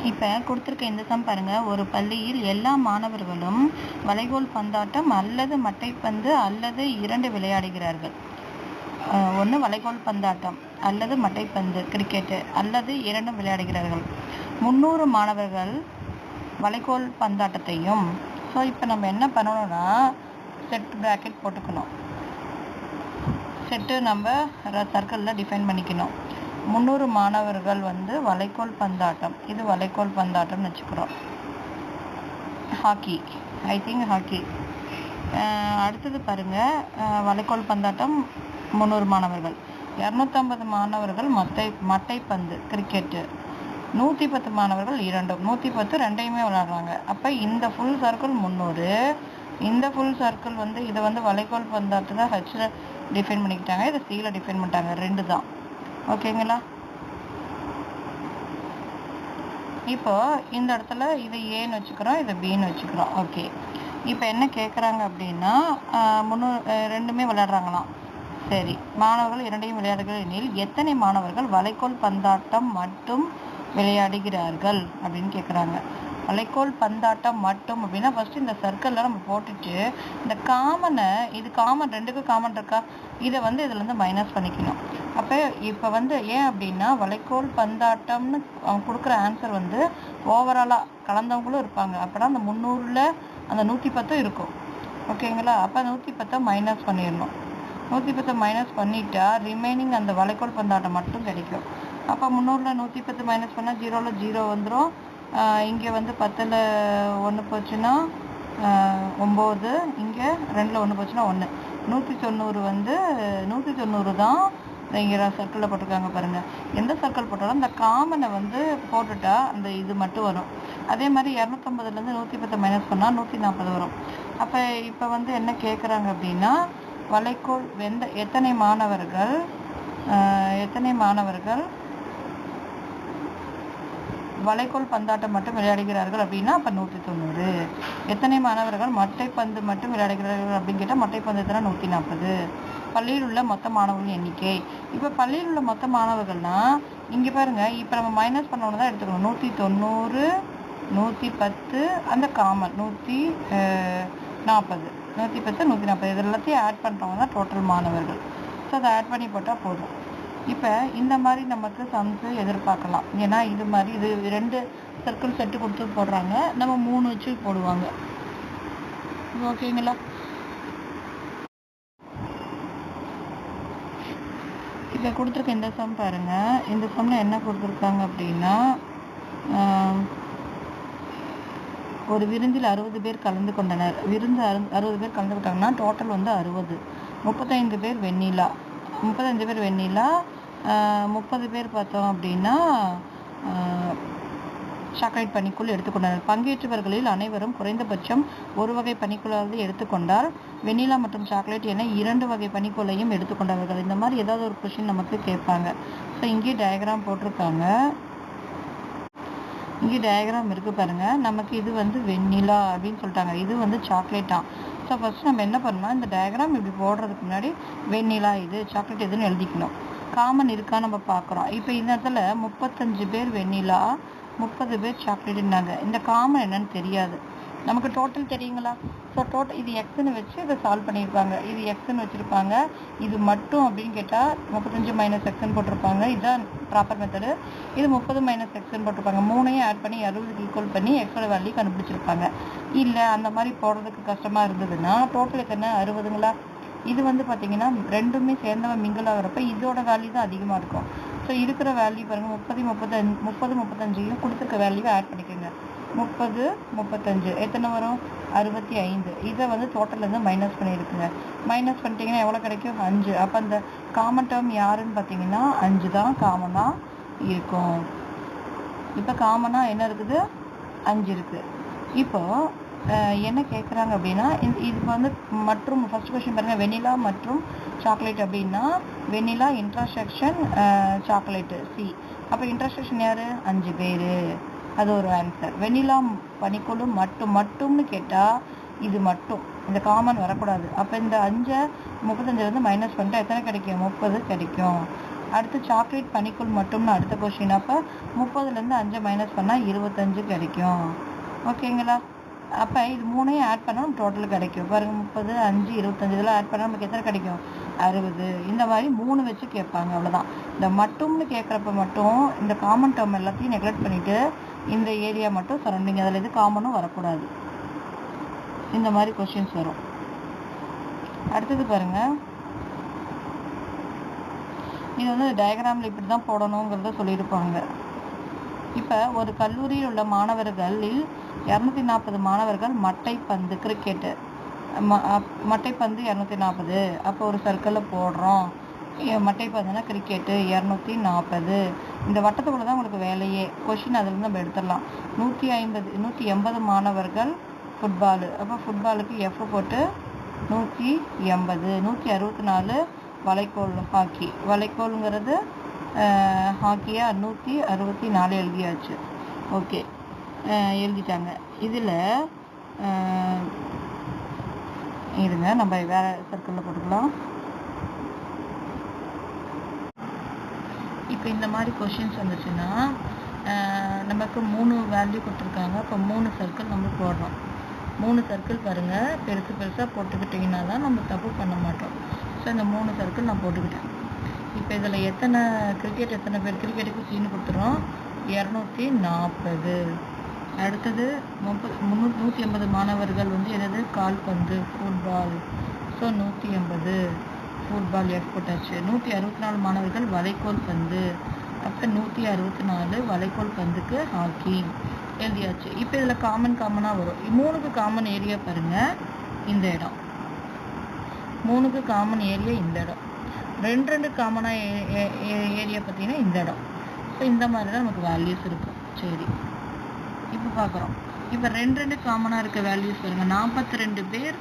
இப்போ கொடுத்துருக்க இந்த சம் பாருங்க. ஒரு பள்ளியில் எல்லா மாணவர்களும் வளைகோல் பந்தாட்டம் அல்லது மட்டைப்பந்து அல்லது இரண்டு விளையாடுகிறார்கள். ஒன்று வளைகோல் பந்தாட்டம் அல்லது மட்டைப்பந்து கிரிக்கெட்டு அல்லது இரண்டும் விளையாடுகிறார்கள். 300 மாணவர்கள் வளைகோல் பந்தாட்டத்தையும். ஸோ இப்போ நம்ம என்ன பண்ணணும்னா செட் ப்ராக்கெட் போட்டுக்கணும். செட்டு நம்ம சர்க்கிளில் டிஃபைன் பண்ணிக்கணும். 300 மாணவர்கள் வளைகோல் பந்தாட்டம், இது வளைகோல் பந்தாட்டம்னு வச்சுக்கிறோம். Hockey, I think hockey. அடுத்தது பாருங்க, வளைகோல் பந்தாட்டம் 300 மாணவர்கள், 250 மாணவர்கள் மட்டைப்பந்து கிரிக்கெட்டு, 110 மாணவர்கள் இரண்டும், 110 ரெண்டையுமே விளையாடுறாங்க. அப்போ இந்த ஃபுல் சர்க்கிள் 300, இந்த ஃபுல் சர்க்கிள் இதை வளைகோல் பந்தாட்டத்தை ஹெச்சில் டிஃபைன் பண்ணிக்கிட்டாங்க, இதை சியில் டிஃபைன் பண்ணிட்டாங்க. 2 தான். ஓகேங்களா? இப்போ இந்த இடத்துல இது ஏன்னு வச்சுக்கிறோம், இது பின்னு வச்சுக்கிறோம். ஓகே, இப்போ என்ன கேட்குறாங்க அப்படின்னா, ரெண்டுமே விளையாடுறாங்களாம். சரி, மாணவர்கள் இரண்டையும் விளையாடுகள் எனில் எத்தனை மாணவர்கள் வளைகோல் பந்தாட்டம் மட்டும் விளையாடுகிறார்கள் அப்படின்னு கேட்குறாங்க. வளைகோல் பந்தாட்டம் மட்டும் அப்படின்னா ஃபர்ஸ்ட் இந்த சர்க்கிளில் நம்ம போட்டுட்டு இந்த காமனை, இது காமன், ரெண்டுக்கும் காமன் இருக்கா, இதை இதுலேருந்து மைனஸ் பண்ணிக்கணும். அப்போ இப்போ ஏன் அப்படின்னா வளைகோல் பந்தாட்டம்னு அவங்க கொடுக்குற ஆன்சர் ஓவராலாக கலந்தவங்களும் இருப்பாங்க. அப்போனா அந்த 300ல் அந்த 110 இருக்கும். ஓகேங்களா? அப்போ 110 மைனஸ் பண்ணிடணும். 110 மைனஸ் பண்ணிட்டா ரிமைனிங் அந்த வளைகோல் பந்தாட்டம் மட்டும் கிடைக்கும். அப்போ 300ல் 110 மைனஸ் பண்ணால் 0ல் 0 வந்துடும். இங்கே 10ல் 1 போச்சுன்னா 9, இங்கே 2ல் 1 போச்சுன்னா 1. 190 190 தான் இங்கே சர்க்கிளில் போட்டிருக்காங்க பாருங்கள். எந்த சர்க்கிள் போட்டாலும் இந்த காமனை போட்டுட்டா அந்த இது மட்டும் வரும். அதே மாதிரி 250லேருந்து 110 மைனஸ் பண்ணால் 140 வரும். அப்போ இப்போ என்ன கேட்குறாங்க அப்படின்னா, வளைகோல் எத்தனை மாணவர்கள் வளைகோல் பந்தாட்டம் மட்டும் விளையாடுகிறார்கள் அப்படின்னா அப்போ 190. எத்தனை மாணவர்கள் மட்டைப்பந்து மட்டும் விளையாடுகிறார்கள் அப்படின்னு கேட்டால் மட்டைப்பந்து எத்தனை 140. பள்ளியில் உள்ள மொத்த மாணவர்கள் எண்ணிக்கை. இப்போ பள்ளியில் உள்ள மொத்த மாணவர்கள்னா இங்கே பாருங்க, இப்போ நம்ம மைனஸ் பண்ணோன்னு தான் எடுத்துக்கணும். 190, 110, அந்த காமன் 140, 110, 140 இது எல்லாத்தையும் ஆட் பண்ணுறவங்க தான் டோட்டல் மாணவர்கள். ஸோ அதை ஆட் பண்ணி போட்டால் போதும். இப்போ இந்த மாதிரி நமக்கு சம்ஸு எதிர்பார்க்கலாம். ஏன்னா இது மாதிரி இது 2 சர்க்கிள் செட்டு கொடுத்து போடுறாங்க, நம்ம 3 வச்சு போடுவாங்க. ஓகேங்களா? இப்போ கொடுத்துருக்க இந்த சம் பாருங்கள். இந்த சம்மில் என்ன கொடுத்துருக்காங்க அப்படின்னா, ஒரு விருந்தில் 60 பேர் கலந்து கொண்டனர். 60 பேர் கலந்துக்கிட்டாங்கன்னா டோட்டல் 60. 35 பேர் வெண்ணிலா, 30 பேர் பார்த்தோம் அப்படின்னா சாக்லேட் பனிக்குள் எடுத்துக்கொண்டனர். பங்கேற்றவர்களில் அனைவரும் குறைந்தபட்சம் ஒரு வகை பனிக்குள்ளாவது எடுத்துக்கொண்டால் வெண்ணிலா மற்றும் சாக்லேட் என 2 வகை பனிக்குள்ளையும் எடுத்துக்கொண்டவர்கள். இந்த மாதிரி ஏதாவது ஒரு கொஷின் நமக்கு கேட்பாங்க. ஸோ இங்கே டயக்ராம் போட்டிருக்காங்க, இங்கே டயக்ராம் இருக்குது பாருங்கள். நமக்கு இது வெண்ணிலா அப்படின்னு சொல்லிட்டாங்க, இது சாக்லேட்டா. ஸோ ஃபஸ்ட் நம்ம என்ன பண்ணலாம், இந்த டயக்ராம் இப்படி போடுறதுக்கு முன்னாடி வெண்ணிலா இது, சாக்லேட் இதுன்னு எழுதிக்கணும். காமன் இருக்கா நம்ம பார்க்குறோம். இப்போ இந்த இடத்துல 35 பேர் வெண்ணிலா, 30 பேர் சாக்லேட்டுன்னாங்க. இந்த காமன் என்னன்னு தெரியாது நமக்கு. டோட்டல் தெரியுங்களா? ஸோ டோட்டல் இது எக்ஸ்ன்னு வச்சு இதை சால்வ் பண்ணியிருப்பாங்க. இது எக்ஸ்ன்னு வச்சுருப்பாங்க. இது மட்டும் அப்படின்னு கேட்டால் 35 மைனஸ் எக்ஸ்ன்னு போட்டிருப்பாங்க. இதுதான் ப்ராப்பர் மெத்தடு. இது 30 மைனஸ் எக்ஸ்ன்னு போட்டிருப்பாங்க. 3ஐயும் ஆட் பண்ணி 60க்கு ஈக்குவல் பண்ணி எக்ஸோட வேல்யூ கண்டுபிடிச்சிருப்பாங்க. இல்லை அந்த மாதிரி போடுறதுக்கு கஷ்டமாக இருந்ததுன்னா டோட்டல் எத்தனை 60ங்களா? இது பார்த்தீங்கன்னா ரெண்டுமே சேர்ந்தவன் மிங்கிள் ஆகிறப்ப இதோட வேல்யூ தான் அதிகமாக இருக்கும். ஸோ இருக்கிற வேல்யூ பாருங்கள், 30 35 கொடுத்துருக்க வேல்யூவை ஆட் பண்ணிக்கோங்க. 30 35 எத்தனை வரும்? 65. இதை டோட்டல்லேருந்து மைனஸ் பண்ணியிருக்குங்க. மைனஸ் பண்ணிட்டீங்கன்னா எவ்வளோ கிடைக்கும்? 5. அப்போ அந்த காமன் டேர்ம் யாருன்னு பார்த்தீங்கன்னா 5 தான் காமனாக இருக்கும். இப்போ காமனாக என்ன இருக்குது? 5 இருக்குது. இப்போது என்ன கேட்குறாங்க அப்படின்னா, இது மற்றும் ஃபர்ஸ்ட் கொஸ்டின் பாருங்கள், வெண்ணிலா மற்றும் சாக்லேட் அப்படின்னா வெண்ணிலா இன்ட்ராசெக்ஷன் சாக்லேட்டு சி. அப்போ இன்ட்ராசெக்ஷன் யார்? 5 பேர். அது ஒரு ஆன்சர். வெண்ணிலா பனிக்குழு மட்டும்னு கேட்டால் இது மட்டும், இந்த காமன் வரக்கூடாது. அப்போ இந்த 5 35 மைனஸ் பண்ணிட்டா எத்தனை கிடைக்கும்? 30 கிடைக்கும். அடுத்து சாக்லேட் பனிக்கூழ் மட்டும்னு அடுத்த கொஷின். அப்போ 30லேருந்து 5 மைனஸ் பண்ணால் 25 கிடைக்கும். ஓகேங்களா? அப்போ இது மூணையும் ஆட் பண்ணால் நமக்கு டோட்டல் கிடைக்கும். பாருங்கள், 30, 5, 25 இதெல்லாம் ஆட் பண்ணால் நமக்கு எத்தனை கிடைக்கும்? 60. இந்த மாதிரி 3 வச்சு கேட்பாங்க. அவ்வளோதான். இந்த மட்டும்னு கேட்குறப்ப மட்டும் இந்த காமன் டேர்ம் எல்லாத்தையும் நெக்லெக்ட் பண்ணிவிட்டு இந்த ஏரியா மட்டும் சரௌண்டிங், அதில் எது காமனும் வரக்கூடாது. இந்த மாதிரி கொஷின்ஸ் வரும். அடுத்தது பாருங்கள், இது வந்து டயக்ராமில் இப்படி தான் போடணுங்கிறத சொல்லியிருப்பாங்க. இப்போ ஒரு கல்லூரியில் உள்ள மாணவர்களில் 240 மாணவர்கள் மட்டைப்பந்து கிரிக்கெட்டு மட்டைப்பந்து 240. அப்போ ஒரு சர்க்கிளில் போடுறோம். மட்டைப்பந்துனா கிரிக்கெட்டு 240. இந்த வட்டத்துக்குள்ள தான் உங்களுக்கு வேலையே. கொஷின் அதுலேருந்து நம்ம எடுத்துடலாம். 180 மாணவர்கள் ஃபுட்பாலு. அப்போ ஃபுட்பாலுக்கு எஃப் போட்டு 180. 164 வளைக்கோல் ஹாக்கி. வளைக்கோலுங்கிறது ஹாக்கியா 164 எழுதியாச்சு. ஓகே, எழுதிட்டாங்க. இதில் இருங்க, நம்ம வேறு சர்க்கிளில் போட்டுக்கலாம். இப்போ இந்த மாதிரி கொஷின்ஸ் வந்துச்சுன்னா நமக்கு 3 வேல்யூ கொடுத்துருக்காங்க. இப்போ 3 சர்க்கிள் நம்ம போடுறோம். 3 சர்க்கிள் பாருங்கள், பெருசாக போட்டுக்கிட்டிங்கன்னா தான் நம்ம தப்பு பண்ண மாட்டோம். ஸோ இந்த 3 சர்க்கிள் நான் போட்டுக்கிட்டேன். இப்போ இதில் எத்தனை பேர் கிரிக்கெட்டுக்கு சீனு கொடுத்துறோம்? 240. அடுத்தது 180 மாணவர்கள் வந்து என்னது? கால்பந்து ஃபுட்பால். ஸோ 180 ஃபுட்பால் எஃப் போட்டாச்சு. 164 மாணவர்கள் வளைக்கோல் பந்து. அப்போ 164 வளைக்கோல் பந்துக்கு ஹாக்கி எழுதியாச்சு. இப்போ இதில் காமனாக வரும். 3க்கு காமன் ஏரியா பாருங்கள், இந்த இடம். 3க்கு காமன் ஏரியா இந்த இடம். 2 காமனாக ஏரியா பார்த்தீங்கன்னா இந்த இடம். ஸோ இந்த மாதிரி தான் நமக்கு வேல்யூஸ் இருக்கும். சரி, இப்போ பார்க்குறோம். இப்போ 2 காமனாக இருக்க வேல்யூஸ் பாருங்கள். 42 பேர்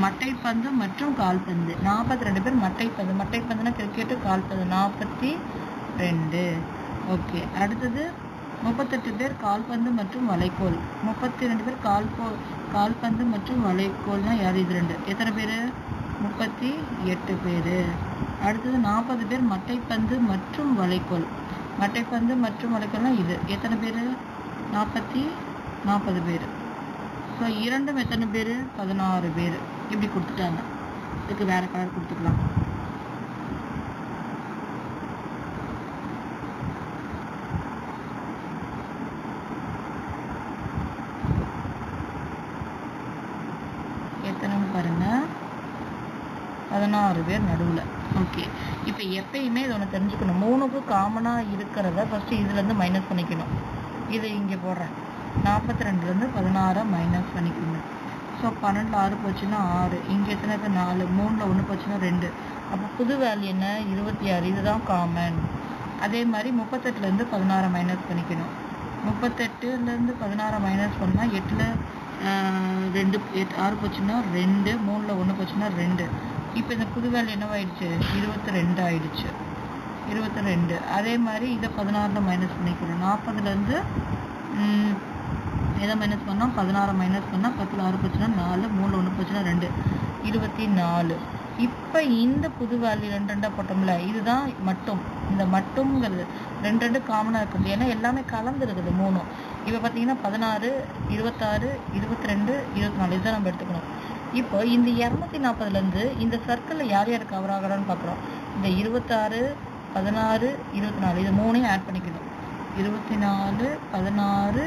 மட்டைப்பந்து மற்றும் கால்பந்து. 42 பேர் மட்டைப்பந்துனா கிரிக்கெட்டு, கால்பந்து 42. ஓகே, அடுத்தது 38 பேர் கால்பந்து மற்றும் வளைக்கோல். 32 பேர் கால்பந்து மற்றும் வளைக்கோல்னா யார்? இது 2. எத்தனை பேர்? 38 பேர். அடுத்தது 40 பேர் மட்டைப்பந்து மற்றும் வளைக்கோல். மட்டைப்பந்து மற்றும் வளைக்கோல்னா இது எத்தனை பேர்? 40 பேர். ஸோ 2 எத்தனை பேர்? 16 பேர். இப்படி கொடுத்துட்டாங்க. இதுக்கு வேறு கலர் கொடுத்துக்கலாம். எத்தனைன்னு பாருங்கள், 16 பேர் நடுவில். ஓகே, இப்போ எப்பயுமே இது ஒன்று தெரிஞ்சுக்கணும். 3க்கு காமனாக இருக்கிறத ஃபஸ்ட்டு இதுலேருந்து மைனஸ் பண்ணிக்கணும். இதை இங்கே போடுறேன். 42லேருந்து 16 மைனஸ் பண்ணிக்கணும். ஸோ 12 6 போச்சுன்னா 6. இங்கே எத்தனை பேர்? 4. 3ல் 1 போச்சுன்னா 2. அப்போ புது வேல்யூ என்ன? 26. இதுதான் காமன். அதே மாதிரி 38லேருந்து 16 மைனஸ் பண்ணிக்கணும். 38லேருந்து 16 மைனஸ் பண்ணால் 8ல் 2 6 போச்சுன்னா 2. 3ல் 1 போச்சுன்னா 2. இப்போ இந்த புது வேல்யூ என்னவாயிடுச்சு? 22 ஆயிடுச்சு. 22. அதே மாதிரி இதை 16ல் மைனஸ் பண்ணிக்கிறோம். 40லேருந்து எதை மைனஸ் பண்ணால்? 16 மைனஸ் பண்ணால் 10ல் 6 போச்சுன்னா 4. 3ல் 1 போச்சுன்னா 2. 24. இப்போ இந்த புது வேல்யூ 2 போட்டோம்ல, இதுதான் மட்டும். இந்த மட்டும்ங்கிறது 2 காமனாக இருக்குது. ஏன்னா எல்லாமே கலந்துருக்குது 3. இப்போ பார்த்தீங்கன்னா 16, 26, 22, 24 இதுதான் நம்ம எடுத்துக்கணும். இப்போ இந்த 240லேருந்து இந்த சர்க்கிளில் யார் யார் கவர் ஆகிறான்னு பார்க்குறோம். இந்த 26, 16, 24 இது 3ஐயும் ஆட் பண்ணிக்கணும். 24, 16,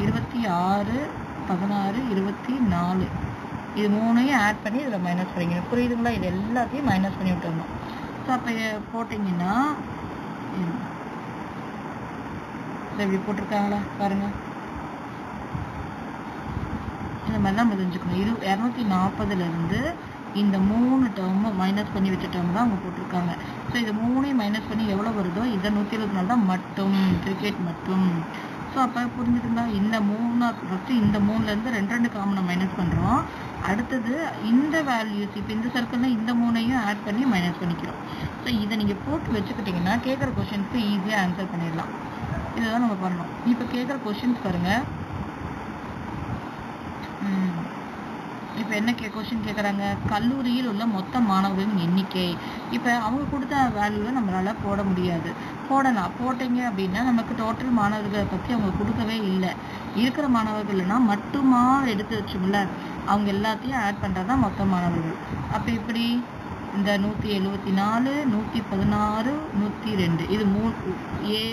26, 16, 24 இது 3ஐயும் ஆட் பண்ணி இதில் மைனஸ் பண்ணிக்கணும். புரியுதுங்களா? இது எல்லாத்தையும் மைனஸ் பண்ணி விட்டுருணும். ஸோ அப்போ போட்டிங்கன்னா இப்படி போட்டிருக்காங்களா பாருங்கள். இந்த மாதிரி தான் நம்ம தெரிஞ்சுக்கணும். 240லேருந்து இந்த 3 டேர்மு மைனஸ் பண்ணி வச்ச டேர்ம் தான் அவங்க போட்டிருக்காங்க. ஸோ இது 3ஐயும் மைனஸ் பண்ணி எவ்வளோ வருதோ இதை 124 தான் மட்டும், கிரிக்கெட் மட்டும். ஸோ அப்போ புரிஞ்சுதுங்களா? இந்த 3 ஃபஸ்ட்டு இந்த 3லேருந்து 2 காமனை மைனஸ் பண்ணுறோம். அடுத்தது இந்த வேல்யூஸ் இப்போ இந்த சர்க்கிளில் இந்த 3ஐயும் ஆட் பண்ணி மைனஸ் பண்ணிக்கிறோம். ஸோ இதை நீங்கள் போட்டு வச்சுக்கிட்டிங்கன்னா கேட்குற கொஷின்ஸ்க்கு ஈஸியாக ஆன்சர் பண்ணிடலாம். இதை தான் நம்ம பண்ணணும். இப்போ கேட்குற கொஷின்ஸ் பாருங்கள். இப்போ என்ன கொஸ்டின் கேட்குறாங்க, கல்லூரியில் உள்ள மொத்த மாணவர்களின் எண்ணிக்கை. இப்போ அவங்க கொடுத்த வேல்யூவில் நம்மளால் போட முடியாது. போட்டீங்க அப்படின்னா நமக்கு டோட்டல் மாணவர்களை பற்றி அவங்க கொடுக்கவே இல்லை. இருக்கிற மாணவர்கள்னா மட்டுமா எடுத்து வச்சோம்ல, அவங்க எல்லாத்தையும் ஆட் பண்ணுறது தான் மொத்த மாணவர்கள். அப்போ இப்படி இந்த 174, 116, 102 இது 3 ஏ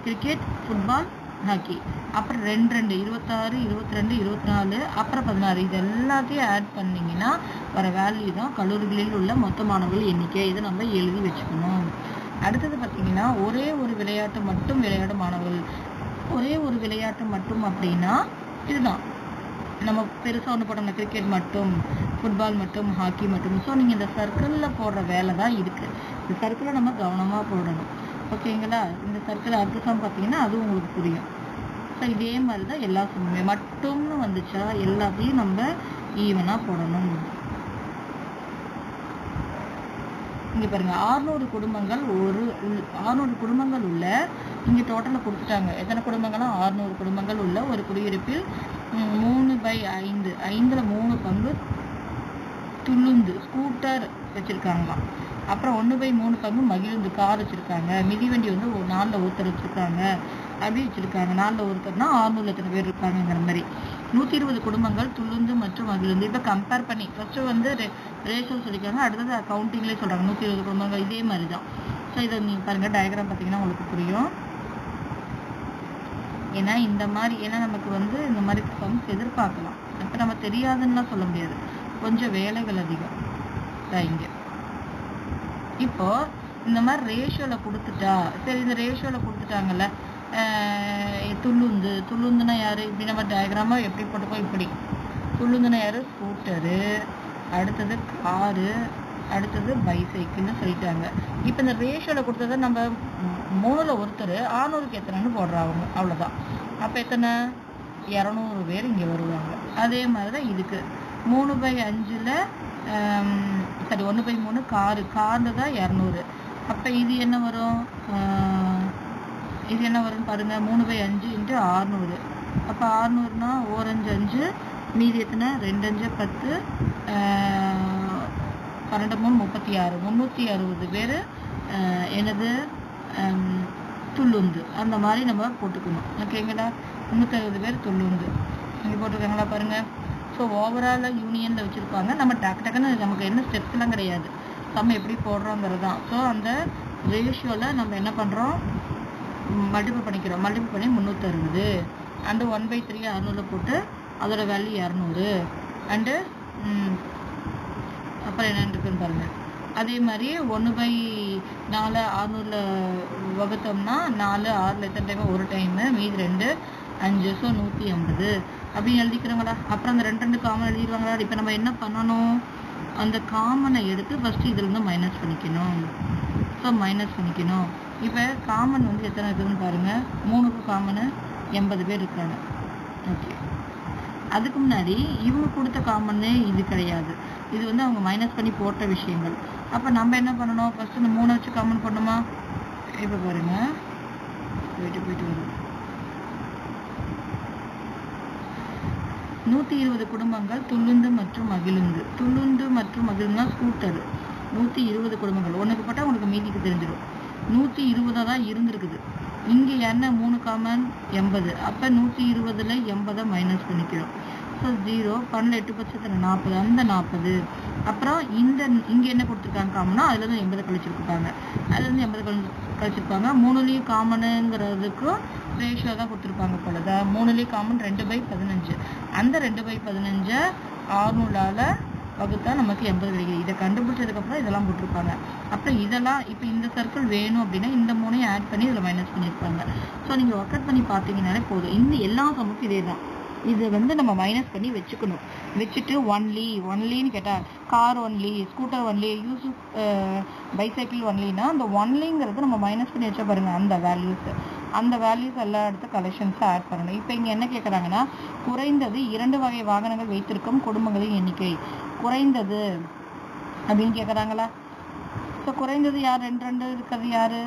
கிரிக்கெட், ஃபுட்பால், ஹாக்கி. அப்புறம் 2 26, 22, 24, அப்புறம் 16 இது எல்லாத்தையும் ஆட் பண்ணிங்கன்னா வர வேல்யூ தான் கல்லூரிகளில் உள்ள மொத்த மாணவர்கள் எண்ணிக்கை. இதை நம்ம எழுதி வச்சுக்கணும். அடுத்தது பார்த்தீங்கன்னா ஒரே ஒரு விளையாட்டு மட்டும் விளையாடும் மாணவர்கள். ஒரே ஒரு விளையாட்டு மட்டும் அப்படின்னா இதுதான் நம்ம பெருசாக ஒன்று போட்டோம்னா கிரிக்கெட் மட்டும், ஃபுட்பால் மட்டும், ஹாக்கி மட்டும். ஸோ நீங்கள் இந்த சர்க்கிளில் போடுற வேலை தான் இருக்குது. இந்த சர்க்கிளை நம்ம கவனமாக போடணும். ஓகேங்களா? இந்த சர்க்கிள் அடுத்த சம் பார்த்தீங்கன்னா அதுவும் உங்களுக்கு புரியும். ஸோ இதே மாதிரி தான் எல்லா சம்முமே மட்டும்னு வந்துச்சா எல்லாத்தையும் நம்ம ஈவனாக போடணும். இங்கே பாருங்கள் 600 குடும்பங்கள் 600 குடும்பங்கள் உள்ள இங்கே டோட்டலில் கொடுத்துட்டாங்க. எத்தனை குடும்பங்கள்லாம் 600 குடும்பங்கள் உள்ள ஒரு குடியிருப்பில் 3/5 5ல் 3 பங்கு துள்ளுந்து ஸ்கூட்டர் வச்சுருக்காங்களாம். அப்புறம் 1/3 பங்கு மகிழுந்து கார் வச்சுருக்காங்க. மிதிவண்டி வந்து 4ல் ஒருத்தர் வச்சுருக்காங்க. அப்படி வச்சுருக்காங்க. 4ல் ஒருத்தர்னா 600 எத்தனை பேர் இருக்காங்கிற மாதிரி. 120 குடும்பங்கள் துள்ளுந்து மற்றும் மகிழுந்து. இப்போ கம்பேர் பண்ணி ஃபஸ்ட்டு வந்து ரேஷியோ சொல்லியிருக்காங்க, அடுத்தது கவுண்டிங்லேயே சொல்கிறாங்க. 120 குடும்பங்கள் இதே மாதிரி தான். ஸோ இதை நீங்கள் பாருங்கள், டயக்ராம் பார்த்தீங்கன்னா உங்களுக்கு புரியும். ஏன்னா நமக்கு வந்து இந்த மாதிரி சம்ஸ் எதிர்பார்க்கலாம். அப்போ நம்ம தெரியாதுன்னா சொல்ல முடியாது, கொஞ்சம் வேலைகள் அதிகம் தான் இங்கே. இப்போ இந்த மாதிரி ரேஷியோவில் கொடுத்துட்டா சரி, இந்த ரேஷியோவில் கொடுத்துட்டாங்கல்ல, துள்ளுந்துன்னா யார், இப்படி நம்ம டயக்ராமாக எப்படி போட்டுப்போம், இப்படி துள்ளுந்துன்னா யார், ஸ்கூட்டரு, அடுத்தது காரு, அடுத்தது பைசைக்கிள்னு சொல்லிட்டாங்க. இப்போ இந்த ரேஷியோவில் கொடுத்ததை நம்ம 3ல் ஒருத்தர் 600க்கு எத்தனைன்னு போடுறாங்க, அவ்வளோதான். அப்போ எத்தனை 200 பேர் இங்கே வருவாங்க. அதே மாதிரி தான் இதுக்கு 3/5ல் சரி 1/3 கார்னு தான் 200. அப்போ இது என்ன வரும், வரும்னு பாருங்கள், 3/5 × 600. அப்போ 600னா 4×5 5, மீதி எத்தனை 2×5 10, 12×3 36, 360 பேர் எனது துள்ளுந்து. அந்த மாதிரி நம்ம போட்டுக்கணும். ஓகேங்களா? 360 பேர் துள்ளுந்து இங்கே போட்டிருக்காங்களா பாருங்கள். ஸோ ஓவராலாக யூனியனில் வச்சுருப்பாங்க. நம்ம டக்குன்னு நமக்கு என்ன ஸ்டெப்ஸ்லாம் கிடையாது, நம்ம எப்படி போடுறோங்கிறது தான். ஸோ அந்த ரேஷியோவில் நம்ம என்ன பண்ணுறோம், மல்டிபிள் பண்ணிக்கிறோம். மல்டிபிள் பண்ணி 360 அண்டு 1/3 600 போட்டு அதோட வேல்யூ 200 அண்டு அப்புறம் என்னென்னு இருக்குன்னு பாருங்கள். அதே மாதிரி 1/4 600 வகுத்தோம்னா 4 6ல் எத்தனை டைம், ஒரு டைமு, மீதி 2 5, ஸோ 150 அப்படின்னு எழுதிக்கிறோங்களா. அப்புறம் அந்த 2 காமன் எழுதிடுவாங்களா. இப்போ நம்ம என்ன பண்ணணும், அந்த காமனை எடுத்து ஃபஸ்ட்டு இதில் மைனஸ் பண்ணிக்கணும். ஸோ மைனஸ் பண்ணிக்கணும். இப்போ காமன் வந்து எத்தனை இருக்குதுன்னு பாருங்கள். 3க்கு காமனு 80 பேர் இருக்காங்க. ஓகே, அதுக்கு முன்னாடி இவங்க கொடுத்த காமன்னு இது கிடையாது, இது வந்து அவங்க மைனஸ் பண்ணி போட்ட விஷயங்கள். அப்போ நம்ம என்ன பண்ணணும், ஃபஸ்ட்டு இந்த 3 வச்சு காமன் பண்ணணுமா. இப்போ பாருங்கள், போயிட்டு வரும். 120 குடும்பங்கள் துள்ளுந்து மற்றும் மகிழுந்துனா ஸ்கூட்டர். 120 குடும்பங்கள் ஒன்றுக்கு போட்டால் உனக்கு மீதிக்கு தெரிஞ்சிடும். 120 தான் இருந்திருக்குது. இங்கே என்ன 3 காமன் 80. அப்போ 120ல் 80 மைனஸ் பண்ணிக்கிறோம். ஸோ 0, 12 8 பட்சத்தில் 40, அந்த 40. அப்புறம் இங்கே என்ன கொடுத்துருக்காங்க காமனா, அதுலேருந்து 80 கழிச்சிருக்காங்க. அதுலேருந்து 80 கழிச்சிருப்பாங்க. 3லேயும் காமனுங்கிறதுக்கும் ரேஷியோ தான் கொடுத்துருப்பாங்க போல. 3லேயும் காமன் 2/15. அந்த 2/15 600ஆல் வகுத்தா நமக்கு 80 கிடைக்குது. இதை கண்டுபிடிச்சதுக்கப்புறம் இதெல்லாம் போட்டிருப்பாங்க. அப்புறம் இதெல்லாம் இப்போ இந்த சர்க்கிள் வேணும் அப்படின்னா இந்த 3ஐயும் ஆட் பண்ணி இதில் மைனஸ் பண்ணியிருப்பாங்க. ஸோ நீங்கள் ஒர்க் அவுட் பண்ணி பார்த்தீங்கன்னாலே போதும். இந்த எல்லா சமக்கும் இதே தான். இது வந்து நம்ம மைனஸ் பண்ணி வச்சுக்கணும். வச்சுட்டு ஒன்லின்னு கேட்டால் car only, scooter only, bicycle ஒன்லின்னா அந்த ஒன்லிங்கிறது நம்ம மைனஸ் பண்ணி வச்சா பாருங்கள், அந்த வேல்யூஸ் எல்லா இடத்த கலெக்ஷன்ஸை ஆட் பண்ணணும். இப்போ இங்கே என்ன கேட்குறாங்கன்னா, குறைந்தது 2 வகை வாகனங்கள் வைத்திருக்கும் குடும்பங்களின் எண்ணிக்கை. குறைந்தது அப்படின்னு கேட்குறாங்களா. ஸோ குறைந்தது யார், 2 இருக்கிறது யார்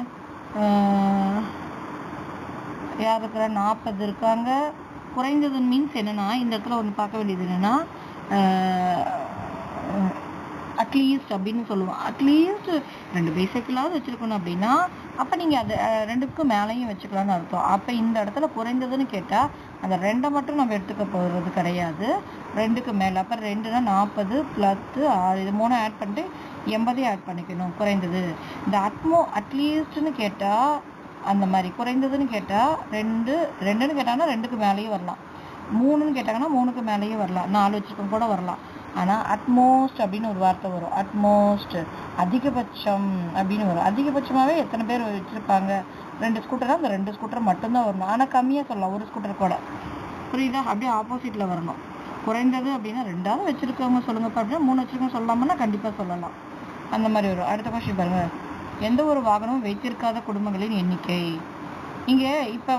இருக்கிற 40 இருக்காங்க. குறைந்தது மீன்ஸ் என்னென்னா, இந்த இடத்துல ஒன்று பார்க்க வேண்டியது என்னென்னா, அட்லீஸ்ட் அப்படின்னு சொல்லுவோம். அட்லீஸ்ட் 2 பைசைக்கிளாவது வச்சுருக்கணும் அப்படின்னா அப்போ நீங்கள் அது 2க்கு மேலேயும் வச்சுக்கலான்னு அர்த்தம். அப்போ இந்த இடத்துல குறைந்ததுன்னு கேட்டால் அந்த 2 மட்டும் நம்ம எடுத்துக்க போகிறது கிடையாது, 2க்கு மேலே. அப்போ 2னா 40 + 6 இது 3 ஆட் பண்ணிட்டு 80 ஆட் பண்ணிக்கணும் குறைந்தது. இந்த அட்லீஸ்ட்னு கேட்டால் அந்த மாதிரி, குறைந்ததுன்னு கேட்டால் 2ன்னு கேட்டாங்கன்னா 2க்கு மேலேயும் வரலாம், 3ன்னு கேட்டாங்கன்னா 3க்கு மேலேயும் வரலாம், 4 வச்சுருக்கோம் கூட வரலாம். ஆனால் அட்மோஸ்ட் அப்படின்னு ஒரு வார்த்தை வரும். அட்மோஸ்ட் அதிகபட்சம் அப்படின்னு வரும். அதிகபட்சமாகவே எத்தனை பேர் வச்சுருப்பாங்க? 2 ஸ்கூட்டராக அந்த 2 ஸ்கூட்டர் மட்டும்தான் வரணும். ஆனால் கம்மியாக சொல்லலாம், 1 ஸ்கூட்டர் கூட. புரியுதா? அப்படியே ஆப்போசிட்டில் வரணும். குறைந்தது அப்படின்னா 2ஆவது வச்சுருக்கவங்க சொல்லுங்கப்பா அப்படின்னா 3 வச்சுருக்கவங்க சொல்லலாம்னா கண்டிப்பாக சொல்லலாம். அந்த மாதிரி வரும். அடுத்த கொஸ்டின் பாருங்கள். எந்த ஒரு வாகனமும் வைத்திருக்காத குடும்பங்களின் எண்ணிக்கை. இங்கே இப்போ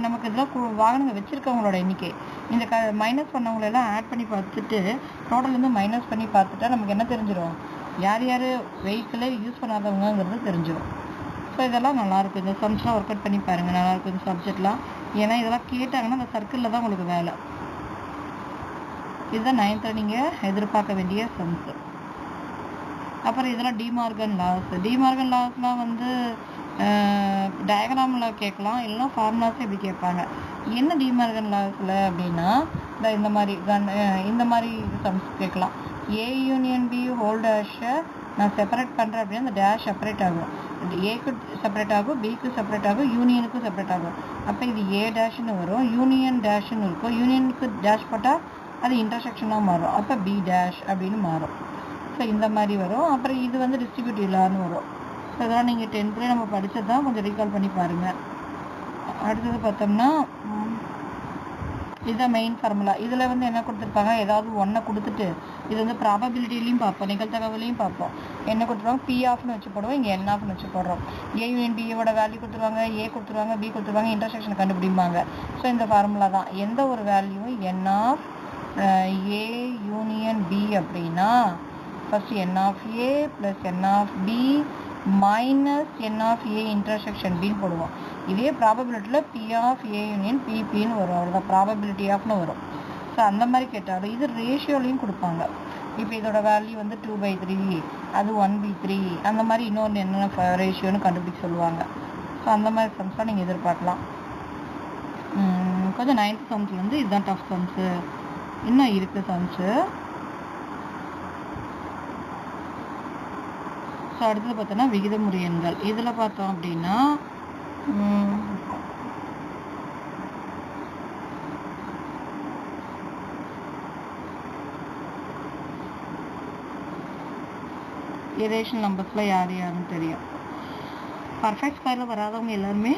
நமக்கு இதெல்லாம் வாகனங்கள் வச்சுருக்கவங்களோட எண்ணிக்கை. இந்த மைனஸ் பண்ணவங்களெல்லாம் ஆட் பண்ணி பார்த்துட்டு டோட்டல் மைனஸ் பண்ணி பார்த்துட்டா நமக்கு என்ன தெரிஞ்சிடும்? யார் யார் வெஹிக்கிளை யூஸ் பண்ணாதவங்கிறது தெரிஞ்சிடும். ஸோ இதெல்லாம் நல்லாயிருக்கும். இந்த சம்ஸ்லாம் ஒர்க் அவுட் பண்ணி பாருங்கள், நல்லாயிருக்கும் இந்த சப்ஜெக்ட்லாம். ஏன்னா இதெல்லாம் கேட்டாங்கன்னா அந்த சர்க்கிளில் தான் உங்களுக்கு வேலை. இதுதான் 9th நீங்கள் எதிர்பார்க்க வேண்டிய சம்ஸ். அப்புறம் இதெல்லாம் டிமார்கன் லாஸ்லாம் டயக்ராமில் கேட்கலாம், இல்லைனா ஃபார்முலாஸே இப்படி கேட்பாங்க. என்ன டிமார்கன் லாஸில் அப்படின்னா இந்த மாதிரி சம்ஸ் கேட்கலாம். ஏ யூனியன் பி ஹோல் டேஷை நான் செப்பரேட் பண்ணுறேன் அப்படின்னா அந்த டேஷ் செப்பரேட் ஆகும். ஏக்கு செப்பரேட் ஆகும், பிக்கு செப்பரேட் ஆகும், யூனியனுக்கும் செப்பரேட் ஆகும். அப்போ இது ஏ டேஷ்னு வரும், யூனியன் டேஷ்னு இருக்கும். யூனியனுக்கு டேஷ் போட்டால் அது இன்டர்செக்ஷனாக மாறும், அப்போ பி டேஷ் அப்படின்னு மாறும். ஸோ இந்த மாதிரி வரும். அப்புறம் இது டிஸ்ட்ரிபியூட்டிவ் லான்னு வரும். ஸோ இதெல்லாம் நீங்கள் 10th நம்ம படித்தது தான், கொஞ்சம் ரீகால் பண்ணி பாருங்கள். அடுத்தது பார்த்தோம்னா இதுதான் மெயின் ஃபார்முலா. இதில் என்ன கொடுத்துருப்பாங்க? ஏதாவது ஒன்றை கொடுத்துட்டு இது ப்ராபபிலிட்டிலையும் பார்ப்போம், நிகழ்தகவுலையும் பார்ப்போம். என்ன கொடுத்துருவாங்க? பி ஆஃப்னு வச்சு போடுவோம், இங்கே என் ஆஃப்னு வச்சு போடுறோம். ஏ யூனியன் பியோட வேல்யூ கொடுத்துருவாங்க, ஏ கொடுத்துருவாங்க, பி கொடுத்துருவாங்க, இன்டர்செக்ஷனை கண்டுபிடிப்பாங்க. ஸோ இந்த ஃபார்முலா தான். எந்த ஒரு வேல்யூவும் n of A union B அப்படின்னா first n of A plus n of B minus n of A intersection பின்னு போடுவோம். இதே ப்ராபபிலிட்டியில் பி ஆஃப் ஏ யூனியன் பிபின்னு வரும், அவ்வளோதான் ப்ராபபிலிட்டி ஆஃப்னு வரும். ஸோ அந்த மாதிரி கேட்டாலும் இது ரேஷியோலையும் கொடுப்பாங்க. இப்போ இதோட வேல்யூ 2/3, அது 1/3, அந்த மாதிரி இன்னொன்று என்னென்ன ரேஷியோன்னு கண்டுபிடிக்க சொல்லுவாங்க. ஸோ அந்த மாதிரி சம்ஸ்லாம் நீங்கள் எதிர்பார்க்கலாம். கொஞ்சம் 9th சம்ஸ்லேருந்து இதுதான் டஃப் சம்ஸு. இன்னும் இருக்குது சம்ஸு. ஸோ அடுத்தது பார்த்தோன்னா விகிதமுறு எண்கள். இதில் பார்த்தோம் அப்படின்னா இரேஷனல் நம்பர்ஸில் யாருன்னு தெரியும். பர்ஃபெக்ட் ஸ்கொயரில் வராதவங்க எல்லாருமே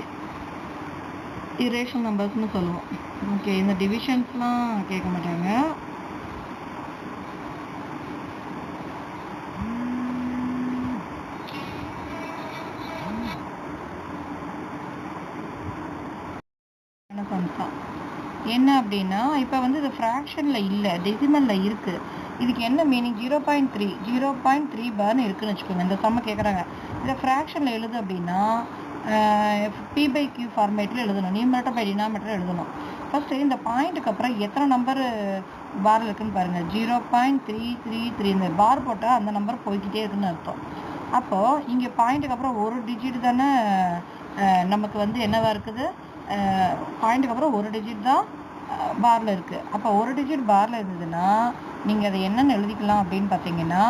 இரேஷனல் நம்பர்ஸ்னு சொல்லுவோம். ஓகே, இந்த டிவிஷன்ஸ்லாம் கேட்க மாட்டாங்க. என்ன அப்படின்னா இப்போ இது ஃப்ராக்ஷனில் இல்லை, டெசிமலில் இருக்குது. இதுக்கு என்ன மீனிங்? 0.3 பார்னு இருக்குதுன்னு வச்சுக்கோங்க. இந்த சம்மை கேட்குறாங்க. இதை ஃப்ராக்ஷனில் எழுது அப்படின்னா P/Q ஃபார்மேட்டில் எழுதணும், நியூமரேட்டர் பை டினாமினேட்டர் எழுதணும். ஃபஸ்ட்டு இந்த பாயிண்ட்டுக்கு அப்புறம் எத்தனை நம்பர் பாரில் இருக்குதுன்னு பாருங்கள். 0.333 இந்த பார் போட்டால் அந்த நம்பர் போய்கிட்டே இருக்குதுன்னு அர்த்தம். அப்போது இங்கே பாயிண்ட்டுக்கு அப்புறம் ஒரு டிஜிட் தானே நமக்கு என்னவா இருக்குது? பாயிண்ட்டுக்கு அப்புறம் ஒரு டிஜிட் தான் பாரில் இருக்குது. அப்போ ஒரு டிஜிட் பாரில் இருந்ததுன்னா நீங்கள் அதை என்னென்னு எழுதிக்கலாம் அப்படின்னு பார்த்தீங்கன்னா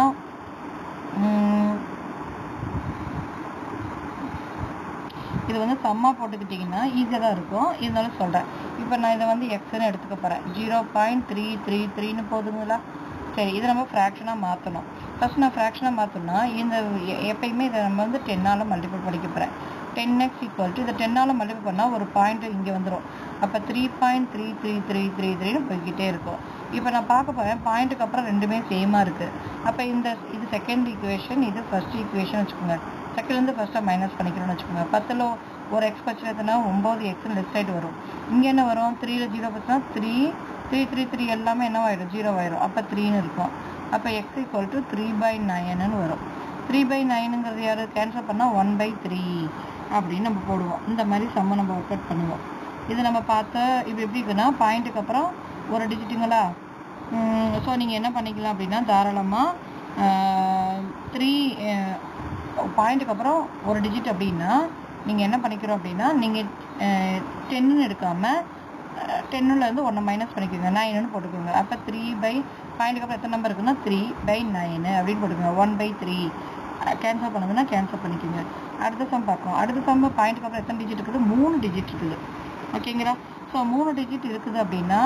இது சம்மா போட்டுக்கிட்டிங்கன்னா ஈஸியாக தான் இருக்கும். இருந்தாலும் சொல்கிறேன். இப்போ நான் இதை எக்ஸ்ன்னு எடுத்துக்க போகிறேன். 0.333ன்னு போதுங்களா? சரி, இதை நம்ம ஃப்ராக்ஷனாக மாற்றணும். ஃபஸ்ட் நான் ஃப்ராக்ஷனாக மாற்றணும்னா இந்த எப்பயுமே இதை நம்ம 10ஆல் மல்டிபிள் படிக்க போகிறேன். 10x = இதை 10ஆல் மல்டிபிள் பண்ணால் ஒரு பாயிண்ட் இங்கே வந்துடும். அப்போ 3.33333ன்னு போய்கிட்டே இருக்கும். இப்போ நான் பார்க்க போகிறேன், பாயிண்ட்டுக்கு அப்புறம் ரெண்டுமே சேமாக இருக்குது. அப்போ இது செகண்ட் ஈக்குவேஷன், இது ஃபர்ஸ்ட் ஈக்குவேஷன் வச்சுக்கோங்க. செகண்ட்லேருந்து ஃபஸ்ட்டாக மைனஸ் பண்ணிக்கிறோன்னு வச்சுக்கோங்க. 10ல் ஒரு எக்ஸ் பச்சுனா 9x லெஃப்ட் சைடு வரும். இங்கே என்ன வரும்? 3ல் 0 பச்சுனா 3 எல்லாமே என்னவாயிடும்? 0 ஆயிடும். அப்போ 3ன்னு இருக்கும். அப்போ x = 3/9ன்னு வரும். 3/9ங்கிறது யார்? கேன்சல் பண்ணால் 1/3 அப்படின்னு நம்ம போடுவோம். இந்த மாதிரி சம்மை நம்ம ஒர்க் அவுட் பண்ணுவோம். இது நம்ம பார்த்தா இப்போ எப்படி இருக்குன்னா பாயிண்ட்டுக்கு அப்புறம் ஒரு டிஜிட்டுங்களா, ஸோ நீங்கள் என்ன பண்ணிக்கலாம் அப்படின்னா தாராளமாக 3 பாயிண்ட்டுக்கு அப்புறம் ஒரு டிஜிட் அப்படின்னா நீங்கள் என்ன பண்ணிக்கிறோம் அப்படின்னா நீங்கள் 10ன்னு எடுக்காமல் 10லேருந்து 1 மைனஸ் பண்ணிக்கோங்க 9ன்னு போட்டுக்கோங்க. அப்போ 3 பை பாயிண்ட்டுக்கு அப்புறம் எத்தனை நம்பர் இருக்குன்னா 3/9 அப்படின்னு போட்டுக்கோங்க. 1/3 கேன்சல் பண்ணுங்கன்னா கேன்சல் பண்ணிக்கோங்க. அடுத்த சம் பார்க்கலாம். அடுத்த சம் பாயிண்ட்டுக்கு அப்புறம் எத்தனை டிஜிட் இருக்குது? 3 டிஜிட் இருக்குது. ஓகேங்களா? ஸோ 3 டிஜிட் இருக்குது அப்படின்னா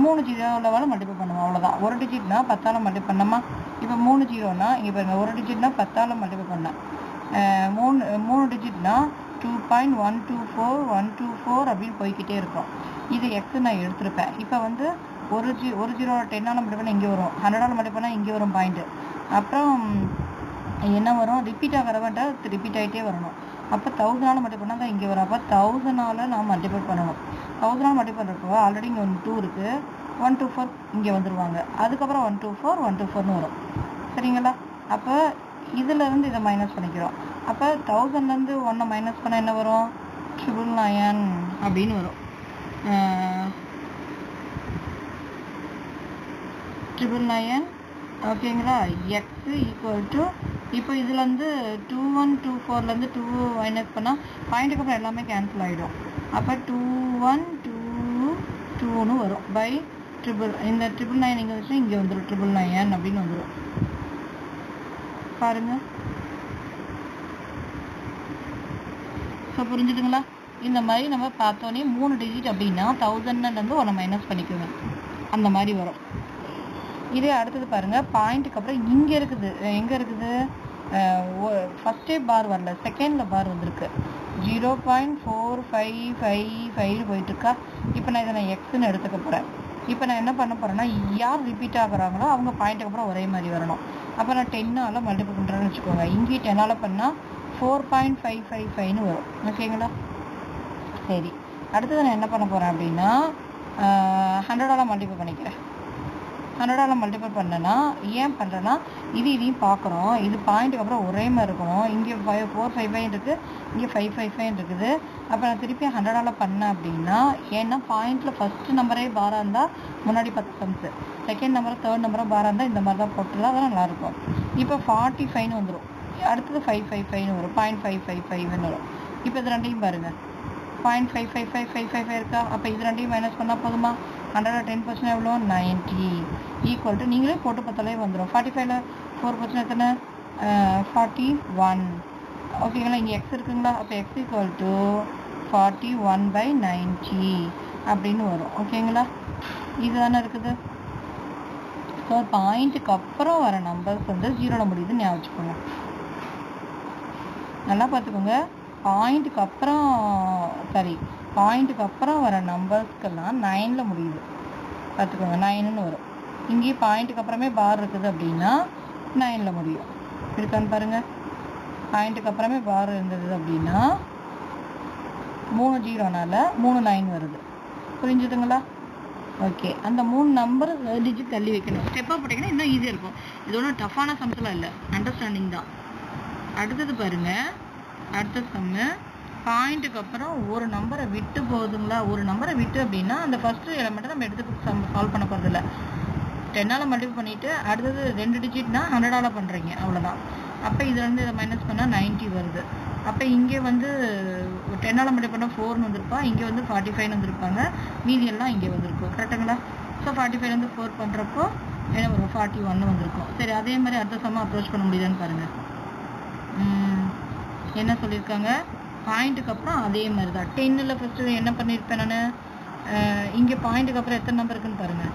3 ஜீரோவில் மல்டிபிள் பண்ணுவோம், அவ்வளோதான். ஒரு டிஜிட்னா 10ஆல் மல்டிபிள் பண்ணோமா? இப்போ 3 ஜீரோனா இங்கே பாருங்கள், ஒரு டிஜிட்னா 10ஆல் மல்டிபிள் பண்ணேன். 3 டிஜிட்னா 2.124 அப்படின்னு போய்கிட்டே இருக்கும். இது எக்ஸ் நான் எடுத்திருப்பேன். இப்போ வந்து ஒரு ஜீரோ 10ஆல் மல்டிபிள் பண்ணால் இங்கே வரும், 100ஆல் மல்டிபிள் பண்ணால் இங்கே வரும் பாயிண்ட்டு. அப்புறம் என்ன வரும்? ரிப்பீட் ஆகிற வேண்டாம், ரிப்பீட் ஆகிட்டே வரணும். அப்போ 1000ஆல் மல்டிபிள் பண்ணால் தான் இங்கே வரும். அப்போ 1000ஆல் நான் மல்டிபிள் பண்ணணும். 1000ஆல் மல்டிபிள் பண்ணுறப்போ ஆல்ரெடி இங்கே 2 இருக்குது, 124 இங்கே வந்துடுவாங்க. அதுக்கப்புறம் 124 124ன்னு வரும். சரிங்களா? அப்போ இதிலேருந்து இதை மைனஸ் பண்ணிக்கிறோம். அப்போ 1000லேருந்து 1 மைனஸ் பண்ணால் என்ன வரும்? 999 அப்படின்னு வரும். 999. ஓகேங்களா? எக்ஸ் ஈக்குவல் டு இப்போ இதுலேருந்து 2124லேருந்து 2 மைனஸ் பண்ணால் பாயிண்ட்டுக்கு அப்புறம் எல்லாமே கேன்சல் ஆகிடும். அப்போ 2122ன்னு வரும் பை இந்த 999 இங்கே வச்சு இங்கே வந்துடும் 999 அப்படின்னு வந்துடும். பாருங்கள். ஸோ புரிஞ்சுதுங்களா? இந்த மாதிரி நம்ம பார்த்தோன்னே 3 டிஜிட் அப்படின்னா 1000லேருந்து 1 மைனஸ் பண்ணிக்கோங்க, அந்த மாதிரி வரும். இதே அடுத்தது பாருங்கள், பாயிண்ட்டுக்கு அப்புறம் இங்கே இருக்குது. எங்கே இருக்குது? ஃபஸ்ட்டே பார் வரல, செகண்டில் பார் வந்திருக்கு. 0.4555 போயிட்டுருக்கா. இப்போ நான் இதை எக்ஸ்ன்னு எடுத்துக்க போகிறேன். இப்போ நான் என்ன பண்ண போகிறேன்னா, யார் ரிப்பீட் ஆகுறாங்களோ அவங்க பாயிண்ட்டுக்கு அப்புறம் ஒரே மாதிரி வரணும். அப்போ நான் 10ஆல் மல்டிபிள் பண்ணுறேன்னு வச்சுக்கோங்க. இங்கே 10ஆல் பண்ணால் 4.555ன்னு வரும். ஓகேங்களா? சரி, அடுத்தது நான் என்ன பண்ண போகிறேன் அப்படின்னா 100ஆல் மல்டிபிள் பண்ணிக்கிறேன். 100ஆல் மல்டிபிள் பண்ணேன்னா ஏன் பண்ணுறேன்னா இதையும் பார்க்குறோம். இது பாயிண்ட்டுக்கு அப்புறம் ஒரே மாதிரி இருக்கணும். இங்கே 455 இருக்குது, இங்கே 555 இருக்குது. அப்போ நான் திருப்பி 100ஆல் பண்ணேன் அப்படின்னா, ஏன்னா பாயிண்டில் ஃபஸ்ட்டு நம்பரே பாராக இருந்தால் முன்னாடி 10 சம்ஸு, செகண்ட் நம்பரை தேர்ட் நம்பரை பாராக இருந்தால் இந்த மாதிரி தான் போட்டுலாம், அதெல்லாம் நல்லாயிருக்கும். இப்போ 45ன்னு வந்துடும். அடுத்தது 555ன்னு வரும், 0.555ன்னு வரும். இப்போ இது ரெண்டையும் பாருங்கள், 0.55555 இருக்கா? அப்போ இது ரெண்டையும் மைனஸ் பண்ணால் போதுமா? 110% எவ்வளோ? 90 ஈக்குவல் டு நீங்களே போட்டு பார்த்தாலே வந்துடும். 45ல் 4% எத்தனை? 41. ஓகேங்களா? இங்கே எக்ஸ் இருக்குங்களா? அப்போ எக்ஸ் ஈக்குவல் டு 41/90 அப்படின்னு வரும். ஓகேங்களா? இது தானே இருக்குது. ஸோ பாயிண்ட்டுக்கு அப்புறம் வர நம்பர்ஸ் வந்து 0ல் முடியுதுன்னு ஞாபகம் வச்சுக்கோங்க. நல்லா பார்த்துக்கோங்க. பாயிண்ட்டுக்கு அப்புறம் வர நம்பர்ஸ்க்கெல்லாம் 9ல் முடியுது. பார்த்துக்கோங்க, 9ன்னு வரும். இங்கேயும் பாயிண்ட்டுக்கு அப்புறமே பார் இருக்குது அப்படின்னா 9ல் முடியும். இருக்கான்னு பாருங்கள். பாயிண்ட்டுக்கு அப்புறமே பார் இருந்தது அப்படின்னா 3 ஜீரோனால 3 9 வருது. புரிஞ்சுதுங்களா? ஓகே, அந்த 3 நம்பர் டிஜிட் தள்ளி வைக்கணும். ஸ்டெப்பாக போட்டிங்கன்னா இன்னும் ஈஸியாக இருக்கும். இது ஒன்றும் டஃப்பான சம்ஸ்லாம் இல்லை, அண்டர்ஸ்டாண்டிங் தான். அடுத்தது பாருங்கள், அடுத்த சம்மு பாயிண்ட்டுக்கு அப்புறம் ஒரு நம்பரை விட்டு போகுதுங்களா? ஒரு நம்பரை விட்டு அப்படின்னா அந்த ஃபஸ்ட்டு எலமெண்ட்டை நம்ம எடுத்து சால்வ் பண்ண போகிறது இல்லை. 10ஆல் மல்டிபிள் பண்ணிவிட்டு அடுத்தது 2 டிஜிட்னா 100ஆல் பண்ணுறீங்க, அவ்வளோதான். அப்போ இதுலேருந்து இதை மைனஸ் பண்ணால் 90 வருது. அப்போ இங்கே வந்து 10ஆல் மல்டிபிள் பண்ணால் 4ன்னு வந்திருப்பா, இங்கே வந்து 45ன்னு வந்திருப்பாங்க, மீதி எல்லாம் இங்கே வந்திருக்கும். கரெக்டுங்களா? ஸோ 45லேருந்து 4 பண்ணுறப்போ என்ன வரும்? 41 வந்திருக்கும். சரி, அதே மாதிரி அடுத்த சம்மை அப்ரோச் பண்ண முடியுதான்னு பாருங்கள். என்ன சொல்லியிருக்காங்க? பாயிண்ட்டுக்கு அப்புறம் அதே மாதிரி தான் 10ல் ஃபஸ்ட்டு என்ன பண்ணியிருப்பேன் நான், இங்கே பாயிண்ட்டுக்கு அப்புறம் எத்தனை நம்பர் இருக்குன்னு பாருங்கள்,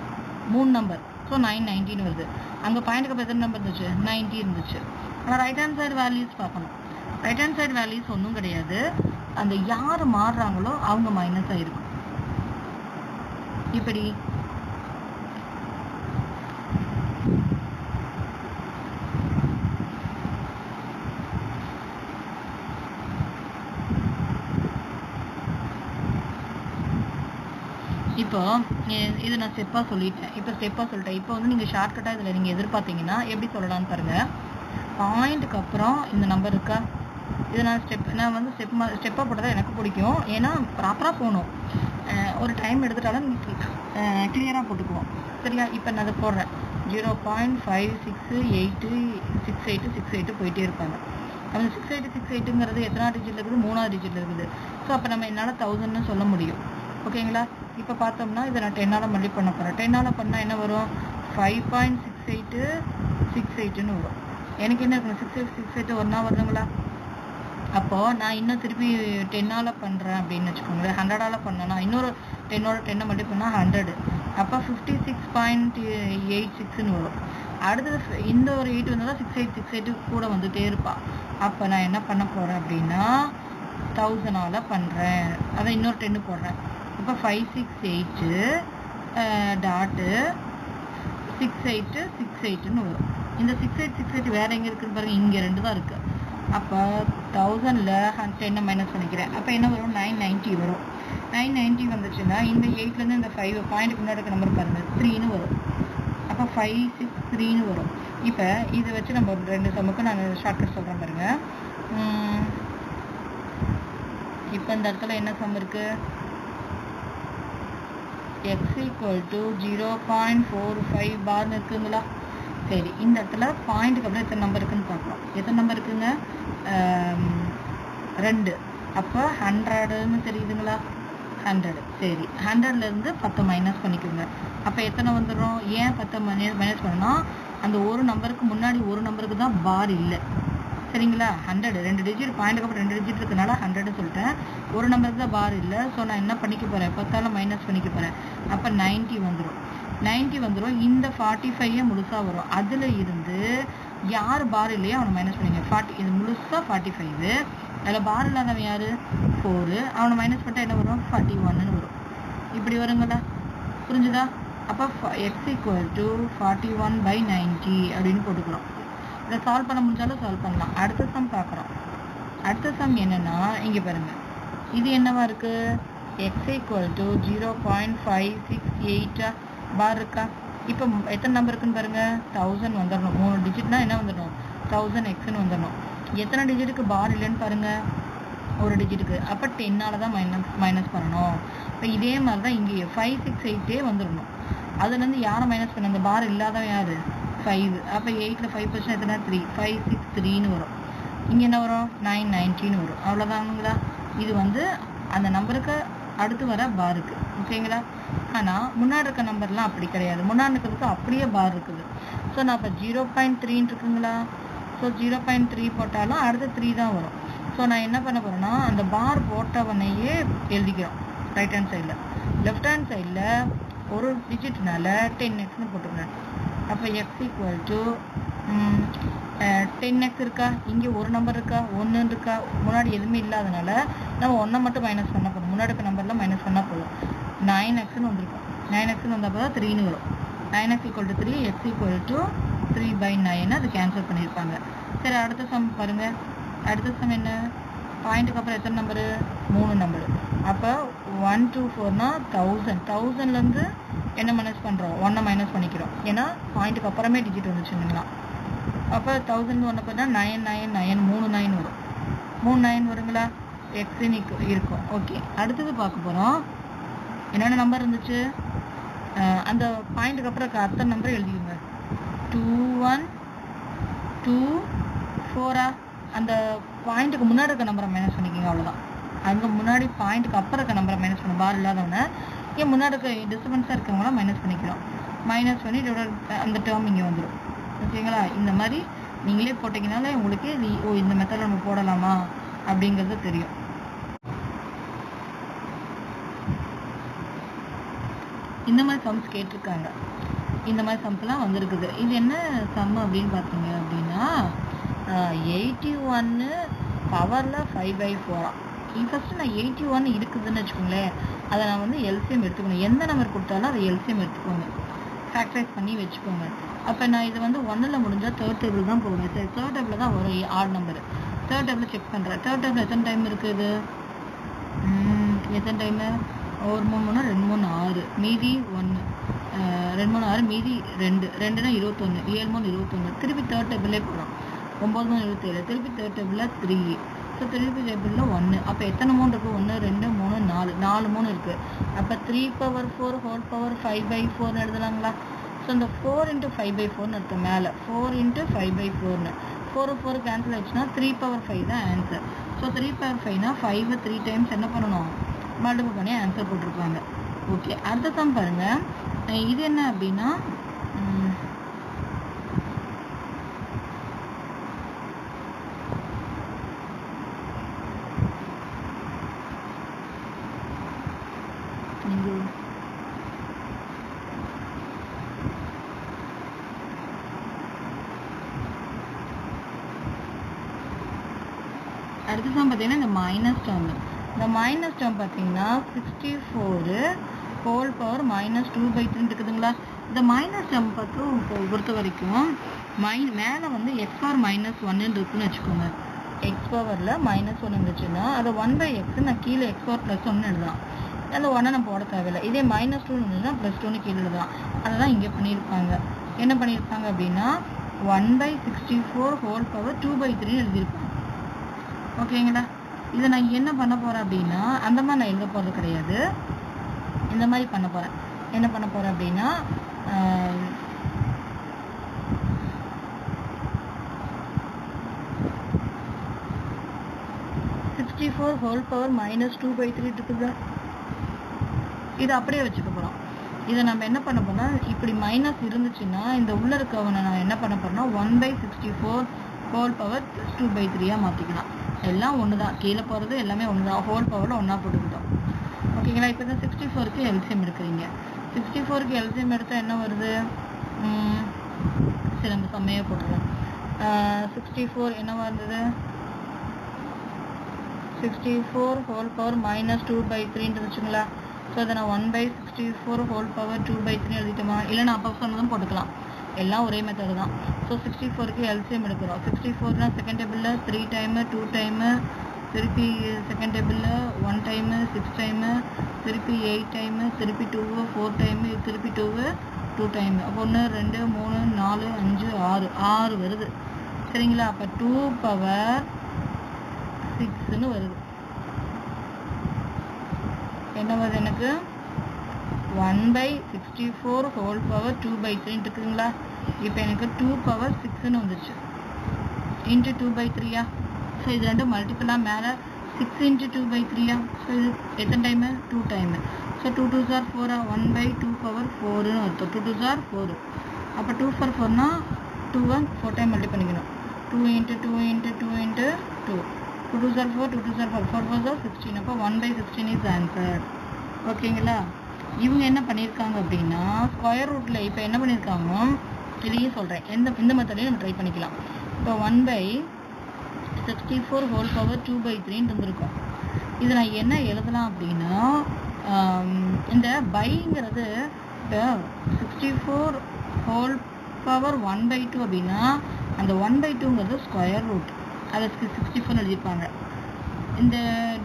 3 நம்பர். ஸோ 990ன்னு வருது. அங்கே பாயிண்ட்டுக்கு அப்புறம் எத்தனை நம்பர் இருந்துச்சு? 90 இருந்துச்சு. ஆனால் ரைட் ஹேண்ட் சைடு வேல்யூஸ் பார்க்கணும். ரைட் ஹேண்ட் சைடு வேல்யூஸ் ஒன்றும் கிடையாது, அந்த யார் மாறுறாங்களோ அவங்க மைனஸ் ஆகிருக்கும். இப்படி இப்போ இது நான் ஸ்டெப்பாக சொல்லிட்டேன். இப்போ வந்து நீங்கள் ஷார்ட்கட்டாக இதில் நீங்கள் எதிர்பார்த்தீங்கன்னா எப்படி சொல்லலாம்னு பாருங்கள். பாயிண்ட்டுக்கு அப்புறம் இந்த நம்பர் இருக்கா? இது நான் வந்து ஸ்டெப்பாக போட்டதான் எனக்கு பிடிக்கும். ஏன்னா ப்ராப்பராக போகணும். ஒரு டைம் எடுத்துட்டாலும் கிளியராக போட்டுக்குவோம். சரியா? இப்போ நான் அதை போடுறேன் 0.5686 போயிட்டே இருப்பாங்க. அந்த 6868ங்கிறது எத்தனாவது டிஜிட்டில் இருக்குது? 3வது டிஜிட்டில் இருக்குது. ஸோ அப்போ நம்ம என்னால் 1000ன்னு சொல்ல முடியும். ஓகேங்களா? இப்போ பார்த்தோம்னா இதை நான் 10ஆல் மல்டிப்ளை பண்ண போகிறேன். 10ஆல் பண்ணால் என்ன வரும்? 5.6868ன்னு வரும். எனக்கு என்ன இருக்கணும்? 6868 ஒன்றா வருதுங்களா? அப்போது நான் இன்னும் திருப்பி 10ஆல் பண்ணுறேன் அப்படின்னு வச்சுக்கோங்களேன். 100ஆல் பண்ணேன்னா இன்னொரு 10ஓட 10 மல்டிப்ளை பண்ணால் 100. அப்போ 56.86ன்னு வரும். அடுத்தது இந்த ஒரு 8 வந்தால் 6868 கூட வந்துகிட்டே இருப்பாள். அப்போ நான் என்ன பண்ண போகிறேன் அப்படின்னா 1000ஆல் பண்ணுறேன். அதை இன்னொரு 10 போடுறேன். இப்போ 568.6868ன்னு வரும். இந்த 6868 வேறு எங்கே இருக்குதுன்னு பாருங்கள். இங்கே 2 தான் இருக்குது. அப்போ 1000ல் 10 மைனஸ் பண்ணிக்கிறேன். அப்போ என்ன வரும்? 990 வரும். 990 வந்துச்சுன்னா இந்த 8லேருந்து இந்த 5 பாயிண்ட்டுக்கு முன்னாடி இருக்க நம்பர் பாருங்கள் 3ன்னு வரும். அப்போ 563ன்னு வரும். இப்போ இதை வச்சு நம்ம 2 சம்முக்கு நான் ஷார்ட்கட் சொல்கிறேன் பாருங்கள். இப்போ இந்த இடத்துல என்ன சம் இருக்குது? x = 0.45 பார்னு இருக்குங்களா? சரி, இந்த இடத்துல பாயிண்ட்டுக்கு அப்புறம் எத்தனை நம்பர் இருக்குன்னு பார்க்கலாம். எத்தனை நம்பர் இருக்குங்க? 2. அப்போ 100ன்னு தெரியுதுங்களா? 100. சரி, 100லேருந்து 10 மைனஸ் பண்ணிக்கோங்க. அப்போ எத்தனை வந்துடும்? ஏன் 10 மைனஸ் பண்ணால் அந்த ஒரு நம்பருக்கு முன்னாடி ஒரு நம்பருக்கு தான் பார் இல்லை. சரிங்களா? 100 2 டிஜிட் பாயிண்ட்டுக்கு அப்புறம் 2 டிஜிட் இருக்கனால 100ன்னு சொல்லிட்டேன். ஒரு நம்பருக்கு தான் பார் இல்லை. ஸோ நான் என்ன பண்ணிக்க போகிறேன்? 10ஆல் மைனஸ் பண்ணிக்க போகிறேன். அப்போ 90 வந்துடும். 90 வந்துடும். இந்த 45 முழுசாக வரும். அதில் இருந்து யார் பார் இல்லையோ அவனை மைனஸ் பண்ணிங்க. 40 இது முழுசாக 45. அதில் பார் இல்லாதவன் யார்? 4. அவனை மைனஸ் பண்ணிட்டா என்ன வரும்? 41ன்னு வரும். இப்படி வருங்களா? புரிஞ்சுதா? அப்போ x = 41/90 அப்படின்னு போட்டுக்கிறோம். இதை சால்வ் பண்ண முடிஞ்சாலும் சால்வ் பண்ணலாம். அடுத்த சம் பார்க்குறோம். அடுத்த சம் என்னென்னா இங்கே பாருங்கள். இது என்னவா இருக்குது? x = 0.568 பார் இருக்கா? இப்போ எத்தனை நம்பர் இருக்குன்னு பாருங்கள். 1000 வந்துடணும். 3 டிஜிட்னா என்ன வந்துடணும்? 1000xன்னு வந்துடணும். எத்தனை டிஜிட்டுக்கு பார் இல்லைன்னு பாருங்கள். ஒரு டிஜிட்டுக்கு. அப்போ 10ஆல் தான் மைனஸ் பண்ணணும். இப்போ இதே மாதிரி தான் இங்கேயே 568 வந்துடணும். அதுலேருந்து யாரை மைனஸ் பண்ண? அந்த பார் இல்லாதவன் யார்? 5. அப்போ 8ல் 5% எத்தனை? 3. 563ன்னு வரும். இங்கே என்ன வரும்? 990ன்னு வரும். அவ்வளோதானுங்களா? இது வந்து அந்த நம்பருக்கு அடுத்து வர பாருக்கு. ஓகேங்களா? ஆனால் முன்னாடி இருக்க நம்பர்லாம் அப்படி கிடையாது. முன்னாடி இருக்கிறதுக்கு அப்படியே பார் இருக்குது. ஸோ நான் இப்போ 0.3 இருக்குங்களா? ஸோ 0.3 போட்டாலும் அடுத்து 3 தான் வரும். ஸோ நான் என்ன பண்ண போகிறேன்னா அந்த பார் போட்டவனையே எழுதிக்கிறோம். ரைட் ஹேண்ட் சைடில். லெஃப்ட் ஹேண்ட் சைடில் ஒரு டிஜிட்னால 10xன்னு போட்டுருங்க. அப்போ x = 10x இருக்கா? இங்கே ஒரு நம்பர் இருக்கா? 1 இருக்கா? முன்னாடி எதுவுமே இல்லாதனால நம்ம 1 மட்டும் மைனஸ் பண்ண போதும். முன்னாடி இருக்க நம்பர்லாம் மைனஸ் பண்ணால் போதும். 9xன்னு வந்திருக்கும். 9xன்னு வந்தப்போ தான் 3ன்னு வரும். 9x = 3, x = 3/9 அது கேன்சல் பண்ணியிருப்பாங்க. சரி, அடுத்த சம் பாருங்கள். அடுத்த சம் என்ன? பாயிண்ட்டுக்கு அப்புறம் எத்தனை நம்பரு? 3 நம்பரு. அப்போ 1 2 4னா 1000. 1000லேருந்து என்ன மைனஸ் பண்ணுறோம்? 1 மைனஸ் பண்ணிக்கிறோம். ஏன்னா பாயிண்ட்டுக்கு அப்புறமே டிஜிட் வந்துச்சுங்களா? அப்போ 1000 ஒன்று பண்ணா 999 3 9 வரும். 3 9 வருங்களா? எக்ஸ்ன்னு இருக்கும். ஓகே, அடுத்தது பார்க்க போகிறோம். என்னென்ன நம்பர் இருந்துச்சு? அந்த பாயிண்ட்டுக்கு அப்புறம் அத்தனை நம்பரை எழுதிக்கோங்க. 2 1 2 4. அந்த பாயிண்ட்டுக்கு முன்னாடி இருக்க நம்பரை மைனஸ் பண்ணிக்கோங்க. அவ்வளோதான். அங்கே முன்னாடி பாயிண்ட்டுக்கு அப்புறம் இருக்க நம்பரை மைனஸ் பண்ண பார் இல்லாதவனை இங்கே முன்னாடி இருக்க டிஸ்டர்பன்ஸாக இருக்கவங்களாம் மைனஸ் பண்ணிக்கிறோம். மைனஸ் பண்ணி அந்த டேர்ம் இங்கே வந்துடும். ஓகேங்களா? இந்த மாதிரி நீங்களே போட்டிங்கனாலே உங்களுக்கு இந்த மெத்தடில் நம்ம போடலாமா அப்படிங்கிறது தெரியும். இந்த மாதிரி சம்ஸ் கேட்டிருக்காங்க. இந்த மாதிரி சம்ஸ்லாம் வந்திருக்குது. இது என்ன சம் அப்படின்னு பார்த்தீங்க அப்படின்னா 81 பவரில் 5/4. ஃபஸ்ட்டு நான் 81 இருக்குதுன்னு வச்சுக்கோங்களேன். அதை நான் வந்து எல்சிஎம் எடுத்துக்கணும். எந்த நம்பர் கொடுத்தாலும் அதை எல்சிஎம் எடுத்துக்கோங்க. ஃபேக்டரைஸ் பண்ணி வச்சுக்கோங்க. அப்போ நான் இது வந்து 1ல் முடிஞ்சால் தேர்ட் டேபிள் தான் போடுவேன். சரி, தேர்ட் டேபிளில் தான் வரும் ஆட் நம்பர். தேர்ட் டேபிளில் செக் பண்ணுறேன். தேர்ட் டேபிள் எத்தனை டைம் இருக்குது? எத்தனை டைமு? ஒரு 3 3 2 3 6 மீதி 1 2 3 6 மீதி 2 2னா 21 7 3 21. திருப்பி தேர்ட் டேபிளே போடுறோம். 9 3 27. திருப்பி தேர்ட் டேபிளில் 3. ஸோ திருப்பி டேபிளில் 1. அப்போ எத்தனை 3 இருக்குது? 1 2 3 4 4 3 இருக்குது. அப்போ 3/4 ஹோல் பவர் 5/4 எழுதலாங்களா? ஸோ இந்த 4 × 5/4 இருக்கும் மேலே 4 × 5/4 4 4 கேன்சல் ஆயிடுச்சுன்னா 3/5 தான் ஆன்சர். ஸோ 3/5னா 5 3 டைம்ஸ் என்ன பண்ணணும்? மல்டிபிள் பண்ணி ஆன்சர் போட்டிருப்பாங்க. ஓகே, அடுத்த சம் பாருங்கள். இது என்ன அப்படின்னா அடுத்த சம் பார்த்தீங்கன்னா இந்த மைனஸ் டேர்ம். இந்த மைனஸ் டேர்ம் பார்த்தீங்கன்னா 64 ஹோல் பவர் -2/3 இருக்குதுங்களா? இந்த மைனஸ் டேர்ம் பொறுத்த வரைக்கும் மேலே வந்து எக்ஸ் பவர் -1 இருக்குன்னு வச்சுக்கோங்க. எக்ஸ் பவரில் -1 இருந்துச்சுன்னா அதை 1/x நான் கீழே எக்ஸ் பவர் +1 எழுதலாம். அந்த 1 நான் போட தேவையில்லை. இதே -2 இருந்ததுன்னா +2 கீழே எழுதலாம். அதை தான் இங்கே பண்ணியிருப்பாங்க. என்ன பண்ணியிருப்பாங்க அப்படின்னா 1/64 ஹோல் பவர் 2/3 எழுதியிருப்பாங்க. ஓகேங்களா? இதை நான் என்ன பண்ண போகிறேன் அப்படின்னா அந்த மாதிரி நான் எழுத போகிறது கிடையாது. இந்த மாதிரி பண்ண போகிறேன். என்ன பண்ண போகிறேன் அப்படின்னா 64 ஹோல் பவர் -2/3 இருக்குதா? இதை அப்படியே வச்சுக்க போகிறோம். இதை நம்ம என்ன பண்ண போனால் இப்படி மைனஸ் இருந்துச்சுன்னா இந்த உள்ள இருக்கவனை நான் என்ன பண்ண போகிறேன்னா 1/64 ஹோல் பவர் +2/3 மாற்றிக்கலாம். எல்லாம் ஒன்று தான், கீழே போகிறது எல்லாமே ஒன்று தான். ஹோல் பவரில் ஒன்றா போட்டுக்கிட்டோம். ஓகேங்களா? இப்போ தான் 64க்கு எல்சிஎம் எடுக்கிறீங்க. 64க்கு எல்சிஎம் எடுத்தால் என்ன வருது? சரி, நம்ம செம்மையாக போட்டுருவோம். 64 என்னவா இருந்தது? 64 ஹோல் பவர் -2/3 இருந்துச்சுங்களா? ஸோ அதை நான் 1/64 ஹோல் பவர் 2/3 எழுதிட்டோமா? இல்லை நான் அப்போ சொன்னதும் போட்டுக்கலாம். எல்லாம் ஒரே மெத்தடு தான். ஸோ 64க்கு எல்சிஎம் எடுக்கிறோம். 64னா செகண்ட் டேபிளில் 3 டைமு 2 டைமு, திருப்பி செகண்ட் டேபிளில் 1 டைமு 6 டைமு, திருப்பி 8 டைமு, திருப்பி 2 4 டைமு, திருப்பி 2 டைமு. அப்போ 1 2 3 4 5 6 வருது. சரிங்களா? அப்போ 2/6ன்னு வருது. என்ன வருது எனக்கு? 1/64 ஹோல் பவர் 2/3 இருக்குதுங்களா? இப்போ எனக்கு 2/6ன்னு வந்துச்சு. இன்ட்டு 2/3. ஸோ இது ரெண்டும் மல்டிபிளாக மேலே 6 × 2/3. ஸோ இது எத்தனை time? 2 time. So 2 2s are 4, 1/2/4ன்னு அர்த்தம். 2 2s are 4. அப்போ 2 4 4னா 2 4 டைம் மல்டி பண்ணிக்கணும். 2 × 2 × 2 × 2. 2 2s are 4, 2 2s are 4, 4 4s are 16. அப்போ 1/16 இஸ் ஆன்சர். ஓகேங்களா? இவங்க என்ன பண்ணியிருக்காங்க அப்படின்னா ஸ்கொயர் ரூட்டில் இப்போ என்ன பண்ணியிருக்காங்க இதையும் சொல்கிறேன். இந்த மெத்தடையும் நம்ம ட்ரை பண்ணிக்கலாம். இப்போ 1/64 ஹோல் பவர் 2/3 இருந்திருக்கும். இது நான் என்ன எழுதலாம் அப்படின்னா இந்த பைங்கிறது இப்போ 64 ஹோல் பவர் 1/2 அப்படின்னா அந்த 1/2ங்கிறது ஸ்கொயர் ரூட். அதை 64 எழுதியிருப்பாங்க. இந்த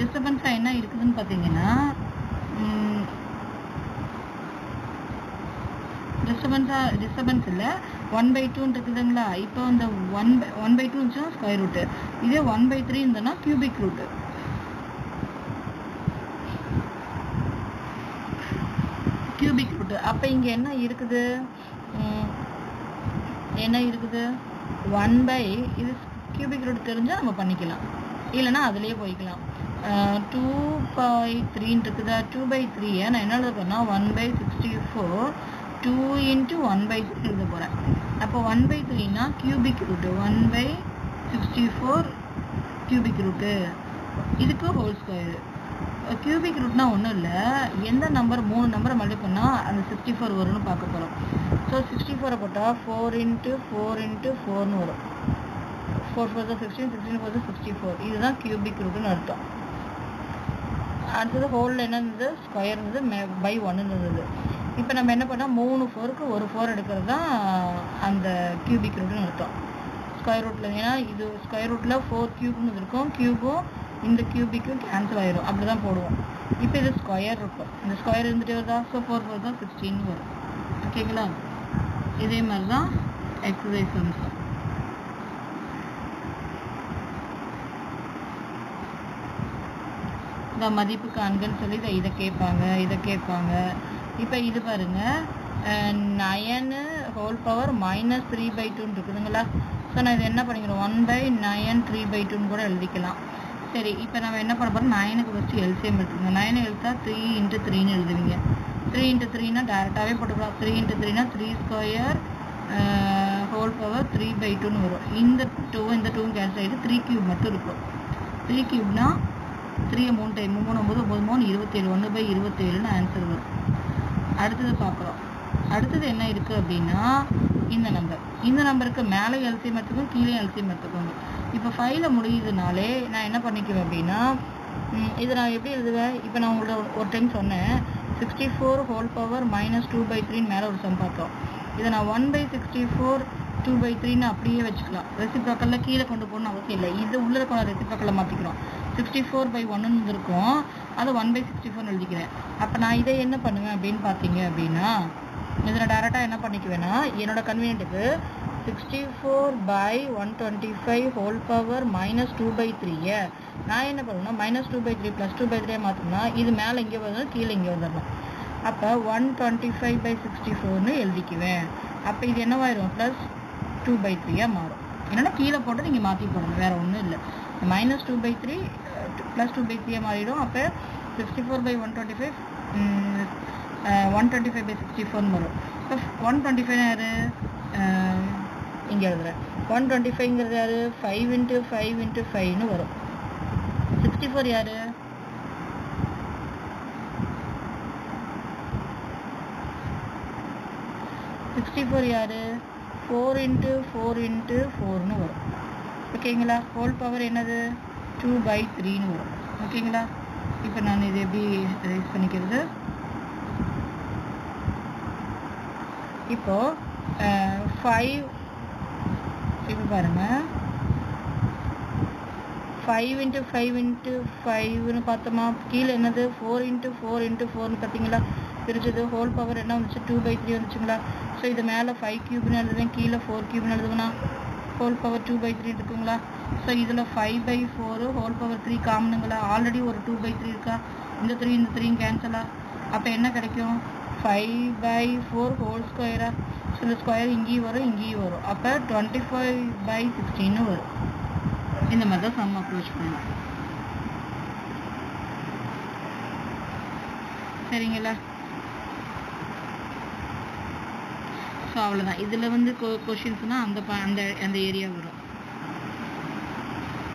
டிஸ்டர்பன்ஸாக என்ன இருக்குதுன்னு பார்த்தீங்கன்னா டிஸ்டர்பன்ஸ் இல்லை 1/2 இருக்குதுங்களா? இப்போ இந்த 1/2 இருந்துச்சுன்னா ஸ்கொயர் ரூட்டு. இதே 1/3 இருந்ததுன்னா கியூபிக் ரூட்டு. அப்போ இங்கே என்ன இருக்குது? 1/, இது கியூபிக் ரூட் தெரிஞ்சால் நம்ம பண்ணிக்கலாம். இல்லைன்னா அதுலேயே போய்க்கலாம். 2/3 இருக்குதா? 2/3 நான் என்ன எழுத போறேன்னா 1/64 2 × 1/3 எழுத போகிறேன். அப்போ 1/3னா கியூபிக் ரூட்டு. 1/64 cubic root. இதுக்கு ஹோல் ஸ்கொயரு. கியூபிக் ரூட்னா ஒன்றும் இல்லை, எந்த நம்பர் 3 நம்பரை மல்டி பண்ணால் அந்த 64 வரும்னு பார்க்க போகிறோம். ஸோ 64 போட்டால் 4 × 4 × 4ன்னு வரும். 4 4 16, 16 4 64. இதுதான் கியூபிக் ரூட்டுன்னு அர்த்தம். அடுத்தது ஹோலில் என்ன இருந்தது? ஸ்கொயர் இருந்தது, பை 1 இருந்தது. இப்போ நம்ம என்ன பண்ணால் 3 4க்கு ஒரு 4 எடுக்கிறது தான் அந்த கியூபிக் ரூட்டுன்னு அர்த்தம். ஸ்கொயர் ரூட்டில் ஏன்னா இது ஸ்கொயர் ரூட்டில் 4 கியூப்னு இருக்கும். கியூபும் இந்த கியூபிக்கும் கேன்சல் ஆயிரும். அப்படி தான் போடுவோம். இப்போ இது ஸ்கொயர் இருக்கும். இந்த ஸ்கொயர் இருந்துகிட்டே வருதா? ஸோ 4 4 தான் 16 வரும். ஓகேங்களா? இதே மாதிரி தான் எக்ஸசைஸ் சம்ஸ். இந்த மதிப்பு காண்கன்னு சொல்லி இதை கேட்பாங்க. இப்போ இது பாருங்க 9 ஹோல் பவர் -3/2 இருக்குதுங்களா. ஸோ நான் இது என்ன பண்ணிக்கிறோம் 1/9 3/2 கூட எழுதிக்கலாம். சரி, இப்போ நம்ம என்ன பண்ண போகிறோம் 9க்கு ஃபஸ்ட்டு எல்சிஎம் எடுத்துக்கோங்க. 9 எழுத்தா 3 × 3ன்னு எழுதுவீங்க. 3 × 3னா டேரெக்டாகவே போட்டுக்கலாம். 3 × 3னா 3² ஹோல் பவர் 3/2ன்னு வரும். இந்த 2 கேன்சல் ஆகிட்டு 3³ மட்டும் இருக்கும். 3³ 3 3 டைம் 3 9 9 3 27 1/27ன்னு ஆன்சர் வரும். அடுத்தது பார்க்குறோம். அடுத்தது என்ன இருக்குது அப்படின்னா இந்த நம்பருக்கு மேலே எல்சிஎம் எடுத்துக்கோங்க, கீழே எல்சிஎம் எடுத்துக்கோங்க. இப்போ 5ல் முடியுதுனாலே நான் என்ன பண்ணிக்குவேன் அப்படின்னா இதை நான் எப்படி எழுதுவேன். இப்போ நான் உங்கள்கிட்ட ஒரு டைம் சொன்னேன் 64 ஹோல் பவர் -2/3ன்னு மேலே ஒரு சம் பார்த்தோம். இதை நான் 1/64 2/3ன்னு அப்படியே வச்சுக்கலாம். ரெசிப்ரோக்கலில் கீழே கொண்டு போகணும்னு அவசியம் இல்லை. இது உள்ள இருக்க ரெசிப்ரோக்கலில் மாற்றிக்கிறோம். 64/1ன்னு இருக்கும், அதை 1/64 எழுதிக்கிறேன். அப்போ நான் இதை என்ன பண்ணுவேன் அப்படின்னு பார்த்தீங்க அப்படின்னா இதில் டேரெக்டாக என்ன பண்ணிக்குவேன்னா என்னோட கன்வீனியன்ட்டுக்கு 64/125 ஹோல் பவர் -2/3 நான் என்ன பண்ணுவேன்னா -2/3 + 2/3 மாற்றோம்னா இது மேலே இங்கே வரணும், கீழே இங்கே வந்துடணும். அப்போ 125/64ன்னு எழுதிக்குவேன். அப்போ இது என்னவாயிரும் +2/3 மாறும். என்னென்னா கீழே போட்டு நீங்கள் மாற்றி போடணும், வேறு ஒன்றும் இல்லை. -2/3 +2/3 மாறிடும். அப்போ 64/125 125/64 வரும். இப்போ 125 யார் இங்கே எழுதுறேன். 125ங்கிறது யார் 5 × 5 × 5ன்னு வரும். 64 யார் 4 × 4 × 4ன்னு வரும். ஓகேங்களா. ஹோல் பவர் என்னது 2/3ன்னு வரும். ஓகேங்களா. இப்போ நான் இது எப்படி ரைஸ் பண்ணிக்கிறது. இப்போது 5 இப்போ பாருங்கள் 5 × 5 × 5ன்னு பார்த்தோமா. கீழே என்னது 4 × 4 × 4ன்னு பார்த்தீங்களா பிரிச்சது. ஹோல் பவர் என்ன வந்துச்சு 2/3 வந்துச்சுங்களா. ஸோ இது மேலே 5³ எழுதுவேன், கீழே 4³ எழுதுவேன்னா ஹோல் பவர் 2/3 இருக்குங்களா. ஸோ இதில் 5/4 ஹோல் பவர் 3 காமனுங்களா. ஆல்ரெடி ஒரு 2/3 இருக்கா. இந்த 3 கேன்சலா. அப்போ என்ன கிடைக்கும் 5/4 ஹோல் ஸ்கொயரா. ஸோ இந்த ஸ்கொயர் இங்கேயும் வரும். அப்போ 25/16ன்னு வரும். இந்த மாதிரி தான் சம் அப்ரோச் பண்ணலாம். சரிங்களா. ஸோ அவ்வளோதான். இதில் வந்து கொஷின்ஸ்னால் அந்த ஏரியா வரும்.